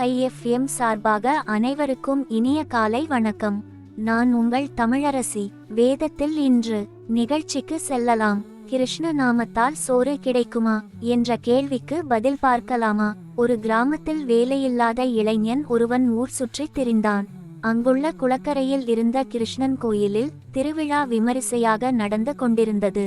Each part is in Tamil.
AIFM சார்பாக அனைவருக்கும் இனிய காலை வணக்கம். நான் உங்கள் தமிழரசி. வேதத்தில் இன்று நிகழ்ச்சிக்கு செல்லலாம். கிருஷ்ண நாமத்தால் சோறு கிடைக்குமா என்ற கேள்விக்கு பதில் பார்க்கலாமா? ஒரு கிராமத்தில் வேலையில்லாத இளைஞன் ஒருவன் ஊர் சுற்றி திரிந்தான். அங்குள்ள குளக்கரையில் இருந்த கிருஷ்ணன் கோயிலில் திருவிழா விமரிசையாக நடந்து கொண்டிருந்தது.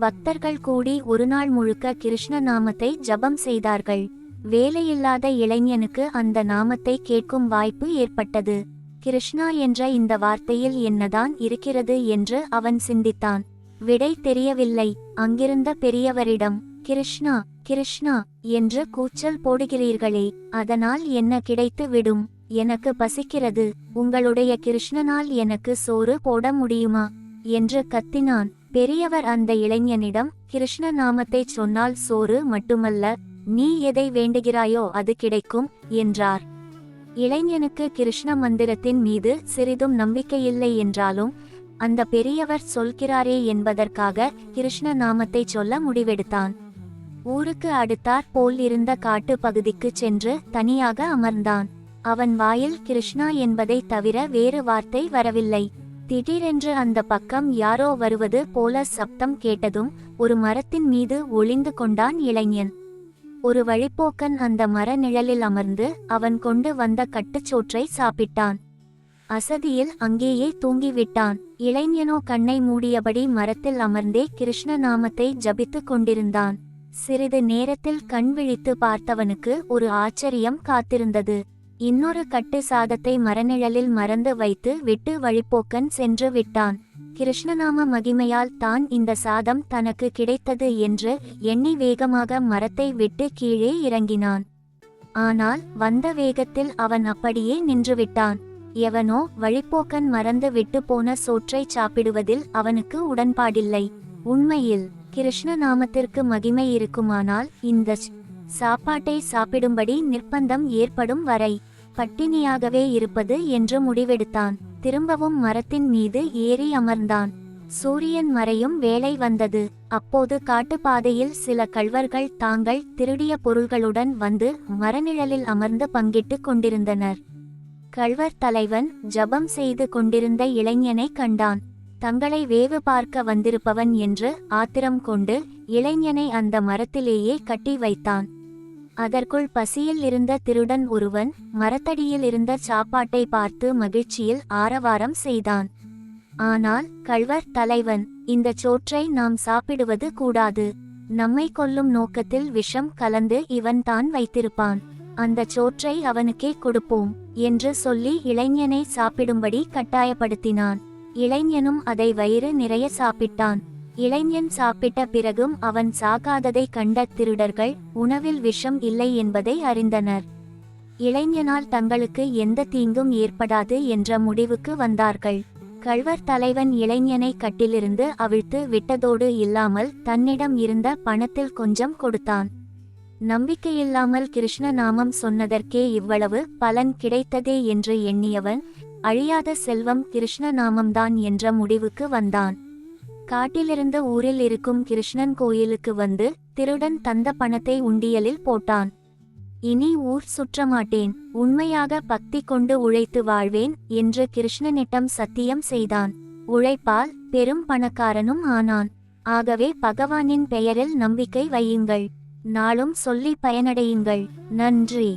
பக்தர்கள் கூடி ஒருநாள் முழுக்க கிருஷ்ண நாமத்தை ஜபம் செய்தார்கள். வேலையில்லாத இளைஞனுக்கு அந்த நாமத்தை கேட்கும் வாய்ப்பு ஏற்பட்டது. கிருஷ்ணா என்ற இந்த வார்த்தையில் என்னதான் இருக்கிறது என்று அவன் சிந்தித்தான். விடை தெரியவில்லை. அங்கிருந்த பெரியவரிடம், கிருஷ்ணா கிருஷ்ணா என்று கூச்சல் போடுகிறீர்களே, அதனால் என்ன கிடைத்து விடும்? எனக்கு பசிக்கிறது. உங்களுடைய கிருஷ்ணனால் எனக்கு சோறு போட முடியுமா என்று கத்தினான். பெரியவர் அந்த இளைஞனிடம், கிருஷ்ண நாமத்தை சொன்னால் சோறு மட்டுமல்ல, நீ எதை வேண்டுகிறாயோ அது கிடைக்கும் என்றார். இளைஞனுக்கு கிருஷ்ண மந்திரத்தின் மீது சிறிதும் நம்பிக்கையில்லை என்றாலும் அந்த பெரியவர் சொல்கிறாரே என்பதற்காக கிருஷ்ண நாமத்தை சொல்ல முடிவெடுத்தான். ஊருக்கு அடுத்தாற் போல் இருந்த காட்டு பகுதிக்கு சென்று தனியாக அமர்ந்தான். அவன் வாயில் கிருஷ்ணா என்பதை தவிர வேறு வார்த்தை வரவில்லை. திடீரென்று அந்த பக்கம் யாரோ வருவது போல சப்தம் கேட்டதும் ஒரு மரத்தின் மீது ஒளிந்து கொண்டான் இளைஞன். ஒரு வழிப்போக்கன் அந்த மர நிழலில் அமர்ந்து அவன் கொண்டு வந்த கட்டுச்சோற்றை சாப்பிட்டான். அசதியில் அங்கேயே தூங்கிவிட்டான். இளைஞனோ கண்ணை மூடியபடி மரத்தில் அமர்ந்தே கிருஷ்ண நாமத்தை ஜபித்து கொண்டிருந்தான். சிறிது நேரத்தில் கண் விழித்து பார்த்தவனுக்கு ஒரு ஆச்சரியம் காத்திருந்தது. இன்னொரு கட்டு சாதத்தை மரநிழலில் மறந்து வைத்து விட்டு வழிப்போக்கன் சென்று விட்டான். கிருஷ்ணநாம மகிமையால் தான் இந்த சாதம் தனக்கு கிடைத்தது என்று எண்ணி வேகமாக மரத்தை விட்டு கீழே இறங்கினான். ஆனால் வந்த வேகத்தில் அவன் அப்படியே நின்றுவிட்டான். எவனோ வழிப்போக்கன் மறந்து விட்டு போன சோற்றை சாப்பிடுவதில் அவனுக்கு உடன்பாடில்லை. உண்மையில் கிருஷ்ண நாமத்திற்கு மகிமை இருக்குமானால் இந்த சாப்பாட்டை சாப்பிடும்படி நிர்பந்தம் ஏற்படும் வரை பட்டினியாகவே இருப்பது என்று முடிவெடுத்தான். திரும்பவும் மரத்தின் மீது ஏறி அமர்ந்தான். சூரியன் மறையும் வேளை வந்தது. அப்போது காட்டுப்பாதையில் சில கள்வர்கள் தாங்கள் திருடிய பொருள்களுடன் வந்து மரநிழலில் அமர்ந்து பங்கிட்டு கொண்டிருந்தனர். கள்வர் தலைவன் ஜபம் செய்து கொண்டிருந்த இளைஞனை கண்டான். தங்களை வேவு பார்க்க வந்திருப்பவன் என்று ஆத்திரம் கொண்டு இளைஞனை அந்த மரத்திலேயே கட்டி வைத்தான். அதற்குள் பசியில் இருந்த திருடன் ஒருவன் மரத்தடியில் இருந்த சாப்பாட்டை பார்த்து மகிழ்ச்சியில் ஆரவாரம் செய்தான். ஆனால் கள்வர் தலைவன், இந்த சோற்றை நாம் சாப்பிடுவது கூடாது. நம்மை கொல்லும் நோக்கத்தில் விஷம் கலந்து இவன் தான் வைத்திருப்பான். அந்த சோற்றை அவனுக்கே கொடுப்போம் என்று சொல்லி இளைஞனை சாப்பிடும்படி கட்டாயப்படுத்தினான். இளைஞனும் அதை வயிறு நிறைய சாப்பிட்டான். இளைஞன் சாப்பிட்ட பிறகும் அவன் சாகாததை கண்ட திருடர்கள் உணவில் விஷம் இல்லை என்பதை அறிந்தனர். இளைஞனால் தங்களுக்கு எந்த தீங்கும் ஏற்படாது என்ற முடிவுக்கு வந்தார்கள். கள்வர் தலைவன் இளைஞனை கட்டிலிருந்து அவிழ்த்து விட்டதோடு இல்லாமல் தன்னிடம் இருந்த பணத்தில் கொஞ்சம் கொடுத்தான். நம்பிக்கையில்லாமல் கிருஷ்ண நாமம் சொன்னதற்கே இவ்வளவு பலன் கிடைத்ததே என்று எண்ணியவன் அழியாத செல்வம் கிருஷ்ண நாமம்தான் என்ற முடிவுக்கு வந்தான். காட்டிலிருந்து ஊரில் இருக்கும் கிருஷ்ணன் கோயிலுக்கு வந்து திருடன் தந்த பணத்தை உண்டியலில் போட்டான். இனி ஊர் சுற்றமாட்டேன், உண்மையாக பக்தி கொண்டு உழைத்து வாழ்வேன் என்று கிருஷ்ணனிடம் சத்தியம் செய்தான். உழைப்பால் பெரும் பணக்காரனும் ஆனான். ஆகவே பகவானின் பெயரில் நம்பிக்கை வையுங்கள். நாளும் சொல்லி பயனடையுங்கள். நன்றி.